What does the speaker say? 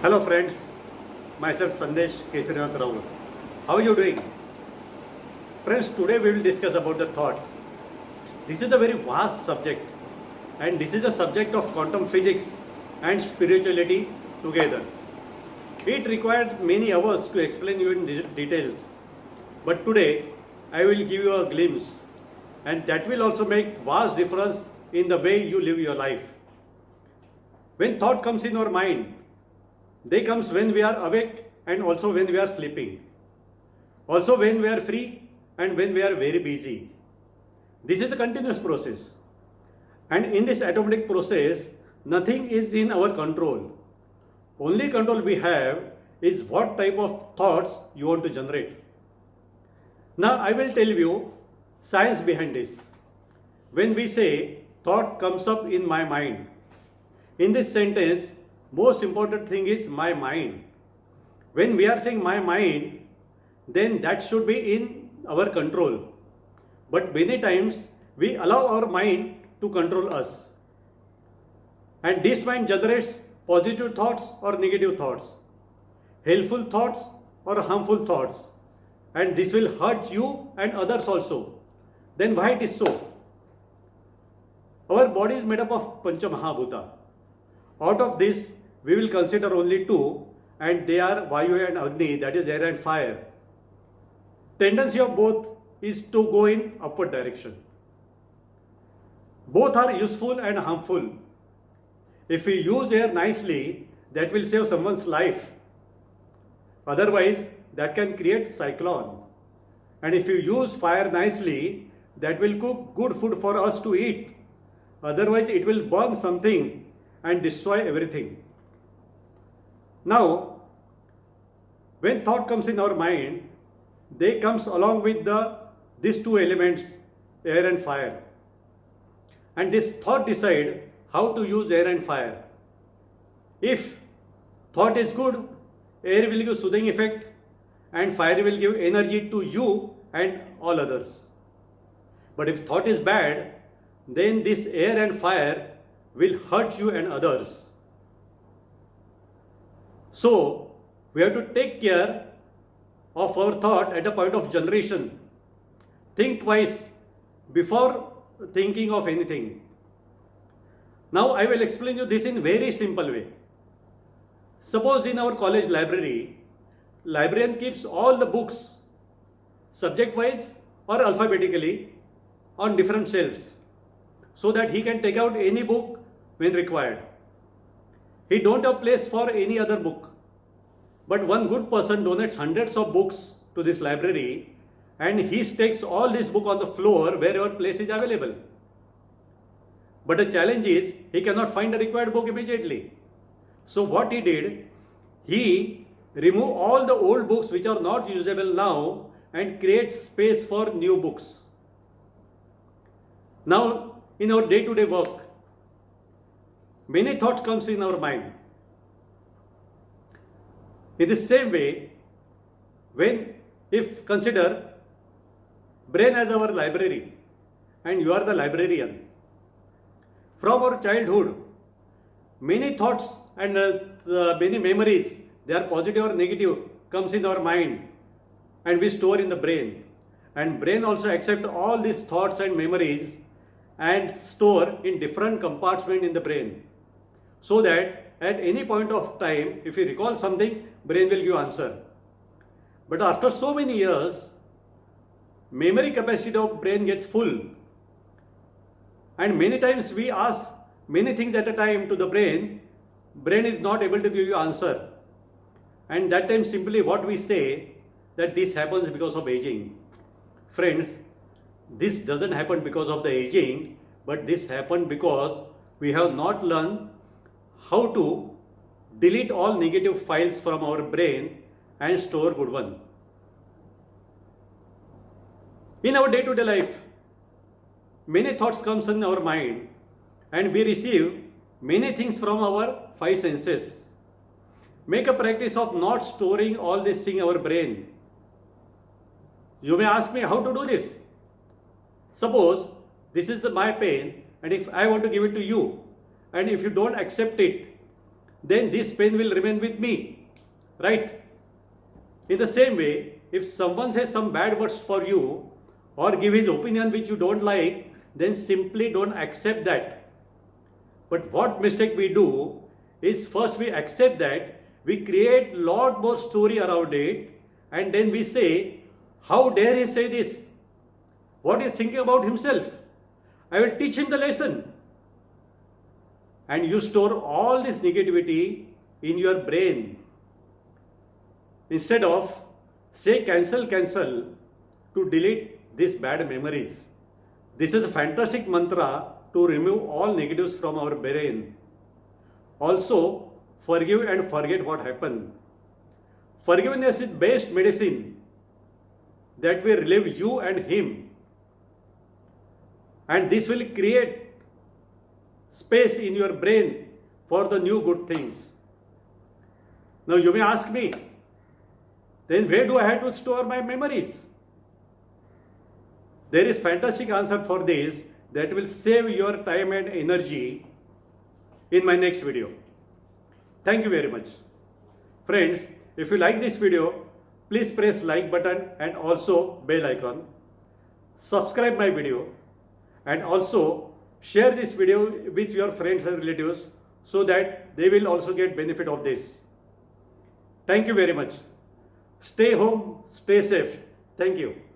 Hello friends, myself Sandesh Kesarinath Rao. How are you doing? Friends, today we will discuss about the thought. This is a very vast subject and this is a subject of quantum physics and spirituality together. It required many hours to explain you in details. But today I will give you a glimpse and that will also make vast difference in the way you live your life. When thought comes in our mind, they comes when we are awake and also when we are sleeping. Also when we are free and when we are very busy. This is a continuous process. And in this automatic process, nothing is in our control. Only control we have is what type of thoughts you want to generate. Now I will tell you science behind this. When we say thought comes up in my mind, in this sentence, most important thing is my mind. When we are saying my mind, then that should be in our control. But many times we allow our mind to control us. And this mind generates positive thoughts or negative thoughts, helpful thoughts or harmful thoughts. And this will hurt you and others also. Then why it is so? Our body is made up of Pancha Mahabhuta. Out of this, we will consider only two, and they are Vayu and Agni, that is air and fire. Tendency of both is to go in upward direction. Both are useful and harmful. If we use air nicely, that will save someone's life. Otherwise, that can create cyclone. And if you use fire nicely, that will cook good food for us to eat. Otherwise, it will burn something and destroy everything. Now, when thought comes in our mind, they comes along with these two elements, air and fire. And this thought decide how to use air and fire. If thought is good, air will give soothing effect and fire will give energy to you and all others. But if thought is bad, then this air and fire will hurt you and others. So, we have to take care of our thought at a point of generation. Think twice before thinking of anything. Now, I will explain you this in very simple way. Suppose in our college library, librarian keeps all the books subject wise or alphabetically on different shelves so that he can take out any book when required. He don't have place for any other book. But one good person donates hundreds of books to this library and he stakes all this book on the floor wherever place is available. But the challenge is he cannot find the required book immediately. So what he did, he removed all the old books which are not usable now and creates space for new books. Now in our day-to-day work, many thoughts comes in our mind. In the same way, if consider brain as our library and you are the librarian. From our childhood, many thoughts and many memories, they are positive or negative, comes in our mind and we store in the brain. And brain also accept all these thoughts and memories and store in different compartments in the brain. So that at any point of time, if you recall something, brain will give answer. But after so many years, memory capacity of brain gets full. And many times we ask many things at a time to the brain is not able to give you answer. And that time simply what we say that this happens because of aging. Friends, this doesn't happen because of the aging, but this happened because we have not learned how to delete all negative files from our brain and store good one. In our day-to-day life, many thoughts comes in our mind and we receive many things from our five senses. Make a practice of not storing all this thing in our brain. You may ask me how to do this. Suppose this is my pain and if I want to give it to you and if you don't accept it, then this pain will remain with me, right? In the same way, if someone says some bad words for you or give his opinion which you don't like, then simply don't accept that. But what mistake we do is first we accept that, we create lot more story around it, and then we say, how dare he say this? What is thinking about himself? I will teach him the lesson. And you store all this negativity in your brain. Instead of say cancel, cancel to delete these bad memories. This is a fantastic mantra to remove all negatives from our brain. Also, forgive and forget what happened. Forgiveness is best medicine that will relieve you and him. And this will create space in your brain for the new good things. Now you may ask me, then where do I have to store my memories? There is fantastic answer for this that will save your time and energy in my next video. Thank you very much. Friends, if you like this video, please press like button and also bell icon. Subscribe my video and also share this video with your friends and relatives so that they will also get benefit of this. Thank you very much. Stay home, stay safe. Thank you.